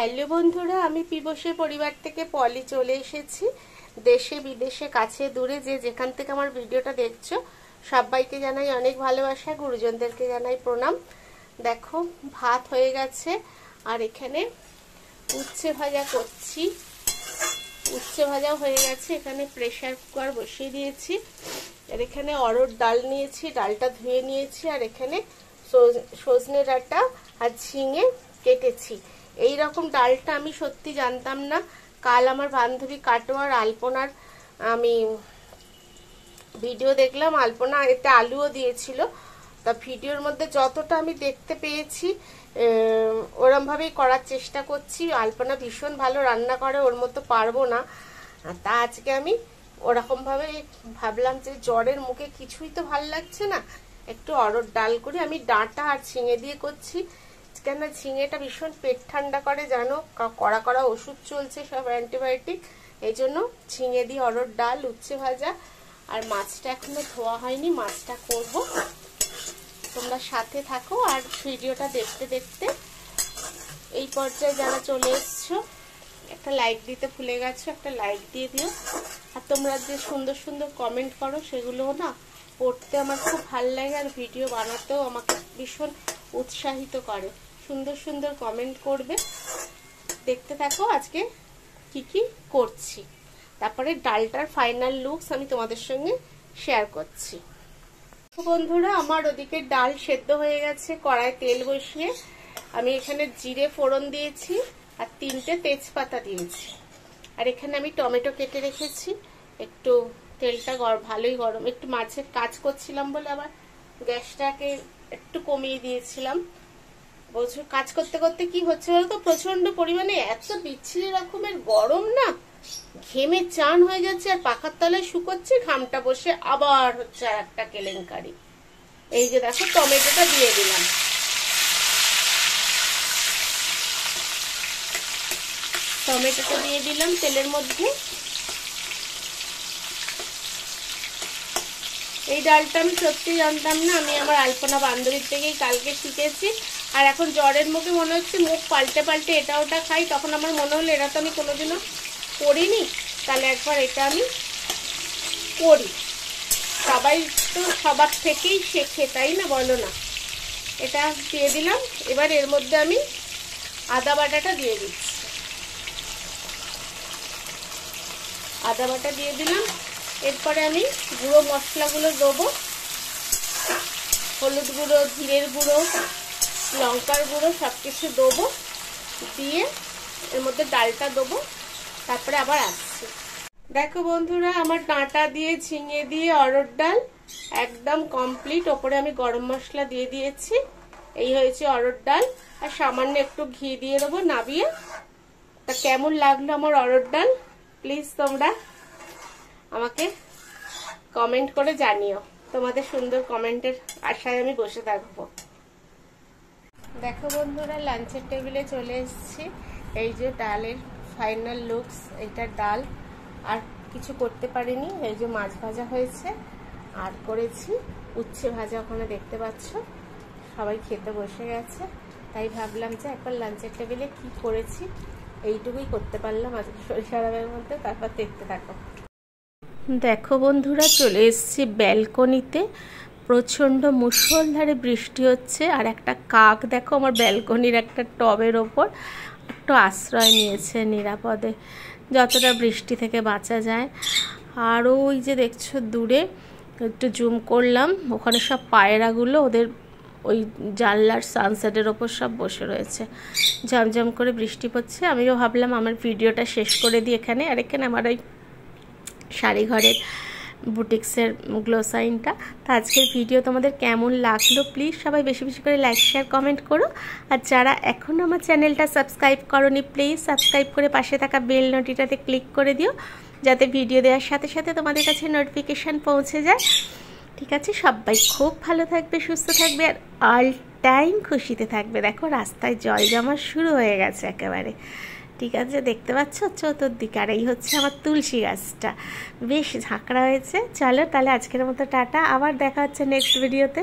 Hello বন্ধুরা, আমি পিবসের পরিবার থেকে পলি চলে এসেছি। দেশে বিদেশে কাছে দূরে যে যেখান থেকে আমার ভিডিওটা দেখছো সবাইকে জানাই অনেক ভালোবাসা, গুরুজনদেরকে জানাই প্রণাম। দেখো ভাত হয়ে গেছে আর এখানে উচ্ছে ভাজা করছি। উচ্ছে ভাজা হয়ে গেছে, এখানে প্রেসার কুকার বসিয়ে দিয়েছি। আর এখানে অরহর ডাল নিয়েছি, ডালটা ধুয়ে নিয়েছি। আর এখানে সজনে ডাঁটা আর ঝিঙে কেটেছি। এই রকম ডালটা আমি সত্যি জানতাম না। কাল আমার বান্ধবী কাটোয়ার আলপনার আমি ভিডিও দেখলাম, আলপনা এতে আলুও দিয়েছিল। তা ভিডিওর মধ্যে যতটা আমি দেখতে পেয়েছি ওরমভাবেই করার চেষ্টা করছি। আলপনা ভীষণ ভালো রান্না করে, ওর মতো পারবো না। তা আজকে আমি ওরকমভাবে ভাবলাম যে জ্বরের মুখে কিছুই তো ভাল লাগছে না, একটু অরহর ডাল করে আমি ডাঁটা আর ঝিঙে দিয়ে করছি। কেন ঝিঙেটা ভীষণ পেট ঠান্ডা করে জানো, কড়া কড়া ওষুধ চলছে সব অ্যান্টিবায়োটিক, এই জন্য ঝিঙে দিয়ে অরহর ডাল, উচ্ছে ভাজা। আর মাছটা এখনো ধোয়া হয়নি, মাছটা করব। তোমরা সাথে থাকো আর ভিডিওটা দেখতে দেখতে এই পর্যায়ে যারা চলে এসছো একটা লাইক দিতে ভুলে গেছো, একটা লাইক দিয়ে দিও। আর তোমরা যে সুন্দর সুন্দর কমেন্ট করো সেগুলো না পড়তে আমার খুব ভালো লাগে, আর ভিডিও বানাতেও আমাকে ভীষণ উৎসাহিত করে। সুন্দর সুন্দর কমেন্ট করবে। দেখতে থাকো আজকে কি কি করছি, তারপরে ডালটার ফাইনাল লুকস আমি তোমাদের সঙ্গে শেয়ার করছি। বন্ধুরা আমার ওদিকে ডাল সেদ্ধ হয়ে গেছে, কড়ায় তেল বসিয়ে আমি এখানে জিরে ফোড়ন দিয়েছি আর 3টে তেজপাতা দিয়েছি। আর এখানে আমি টমেটো কেটে রেখেছি। একটু তেলটা ভালোই গরম, একটু মাছের কাজ করছিলাম বলে আবার গ্যাসটাকে একটু কমিয়ে দিয়েছিলাম। বছর কাজ করতে করতে কি হচ্ছে বলতো, প্রচন্ড পরিমাণে এত বিচ্ছিরি রকমের গরম না, ঘেমে চান হয়ে যাচ্ছে। আর পাখার তলায় শুকোচ্ছে, ঘামটা বসে আবার হচ্ছে আর একটা কেলেঙ্কারি। এই যে দেখো টমেটোটা দিয়ে দিলাম। টমেটোটা দিয়ে দিলাম তেলের মধ্যে। এই ডালটা আমি সত্যি জানতাম না, আমি আমার আলপনা বান্ধবীর থেকেই কালকে শিখেছি। আর এখন জ্বরের মুখে মনে হচ্ছে মুখ পাল্টে পাল্টে এটা ওটা খাই, তখন আমার মনে হলো এটা তো আমি কোনোদিনও করিনি, তাহলে একবার এটা আমি করি। সবাই তো সবার থেকেই শেখে, তাই না বলো না? এটা দিয়ে দিলাম। এবার এর মধ্যে আমি আদা বাটাটা দিয়ে দিচ্ছি। আদা বাটা দিয়ে দিলাম। এরপরে আমি গুঁড়ো মশলাগুলো দেবো, হলুদ গুঁড়ো, জিরের গুঁড়ো, লঙ্কার গুঁড়ো সব কিছু দেবো। দিয়ে এর মধ্যে ডালটা দেবো, তারপরে আবার আসছি। দেখো বন্ধুরা আমার ডাঁটা দিয়ে ঝিঙে দিয়ে অরহর ডাল একদম কমপ্লিট। ওপরে আমি গরম মশলা দিয়ে দিয়েছি। এই হয়েছে অরহর ডাল। আর সামান্য একটু ঘি দিয়ে দেবো নাবিয়ে। তা কেমন লাগলো আমার অরহর ডাল প্লিজ তোমরা আমাকে কমেন্ট করে জানিও। তোমাদের সুন্দর কমেন্টের আশায় আমি বসে থাকবো। দেখো বন্ধুরা লাঞ্চের টেবিলে চলে এসেছি। এই যে ডালের ফাইনাল লুকস, এইটা ডাল। আর কিছু করতে পারিনি। এই যে মাছ ভাজা হয়েছে আর করেছি উচ্ছে ভাজা, ওখানে দেখতে পাচ্ছ। সবাই খেতে বসে গেছে, তাই ভাবলাম যে একবার লাঞ্চের টেবিলে কি করেছি এইটুকুই করতে পারলাম আজকে সরিষার মধ্যে। তারপর দেখতে থাকো। দেখো বন্ধুরা চলে এসেছি ব্যালকনিতে। প্রচণ্ড মুষলধারে বৃষ্টি হচ্ছে। আর একটা কাক দেখো আমার ব্যালকনির একটা টবের ওপর একটু আশ্রয় নিয়েছে নিরাপদে, যতটা বৃষ্টি থেকে বাঁচা যায়। আর ওই যে দেখছো দূরে একটু জুম করলাম, ওখানে সব পায়রাগুলো ওদের ওই জানলার সানসেটের ওপর সব বসে রয়েছে। ঝমঝম করে বৃষ্টি পড়ছে। আমিও ভাবলাম আমার ভিডিওটা শেষ করে দিই এখানে। আর এখানে আমার ওই শাড়ি ঘরের বুটিক্সের গ্লোসাইনটা। তো আজকের ভিডিও তোমাদের কেমন লাগলো প্লিজ সবাই বেশি বেশি করে লাইক শেয়ার কমেন্ট করো। আর যারা এখনও আমার চ্যানেলটা সাবস্ক্রাইব করোনি প্লিজ সাবস্ক্রাইব করে পাশে থাকা বেল নোটিটাতে ক্লিক করে দিও, যাতে ভিডিও দেওয়ার সাথে সাথে তোমাদের কাছে নোটিফিকেশান পৌঁছে যায়। ঠিক আছে, সবাই খুব ভালো থাকবে, সুস্থ থাকবে আর অল টাইম খুশিতে থাকবে। দেখো রাস্তায় জল জমা শুরু হয়ে গেছে একেবারে। ঠিক আছে, দেখতে পাচ্ছ চতুর্দিকে। আর এই হচ্ছে আমার তুলসী গাছটা, বেশ ঝাঁকড়া হয়েছে। চলো তাহলে আজকের মতো টাটা, আবার দেখা হচ্ছে নেক্সট ভিডিওতে।